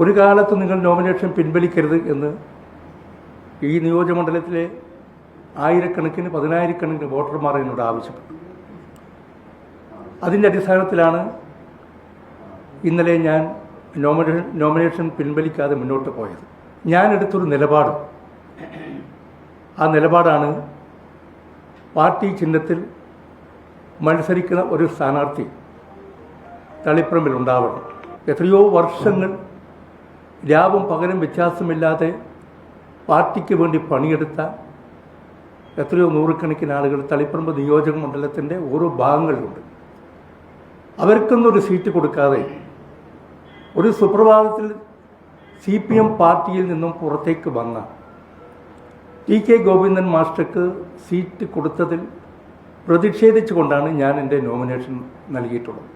ഒരു കാലത്ത് നിങ്ങൾ നോമിനേഷൻ പിൻവലിക്കരുത് എന്ന് ഈ നിയോജകമണ്ഡലത്തിലെ ആയിരക്കണക്കിന് പതിനായിരക്കണക്കിന് വോട്ടർമാർ എന്നോട് ആവശ്യപ്പെട്ടു. അതിൻ്റെ അടിസ്ഥാനത്തിലാണ് ഇന്നലെ ഞാൻ നോമിനേഷൻ പിൻവലിക്കാതെ മുന്നോട്ട് പോയത്. ഞാൻ എടുത്തൊരു നിലപാട്, ആ നിലപാടാണ് പാർട്ടി ചിഹ്നത്തിൽ മത്സരിക്കുന്ന ഒരു സ്ഥാനാർത്ഥി തളിപ്പറമ്പിൽ ഉണ്ടാവണം. എത്രയോ വർഷങ്ങൾ രാവും പകലും വ്യത്യാസമില്ലാതെ പാർട്ടിക്ക് വേണ്ടി പണിയെടുത്ത എത്രയോ നൂറുകണക്കിന് ആളുകൾ തളിപ്പറമ്പ് നിയോജക മണ്ഡലത്തിൻ്റെ ഓരോ ഭാഗങ്ങളിലുണ്ട്. അവർക്കൊന്നൊരു സീറ്റ് കൊടുക്കാതെ ഒരു സുപ്രഭാതത്തിൽ CPM പാർട്ടിയിൽ നിന്നും പുറത്തേക്ക് വന്ന TK ഗോവിന്ദൻ മാസ്റ്റർക്ക് സീറ്റ് കൊടുത്തതിൽ പ്രതിഷേധിച്ചുകൊണ്ടാണ് ഞാൻ എൻ്റെ നോമിനേഷൻ നൽകിയിട്ടുള്ളത്.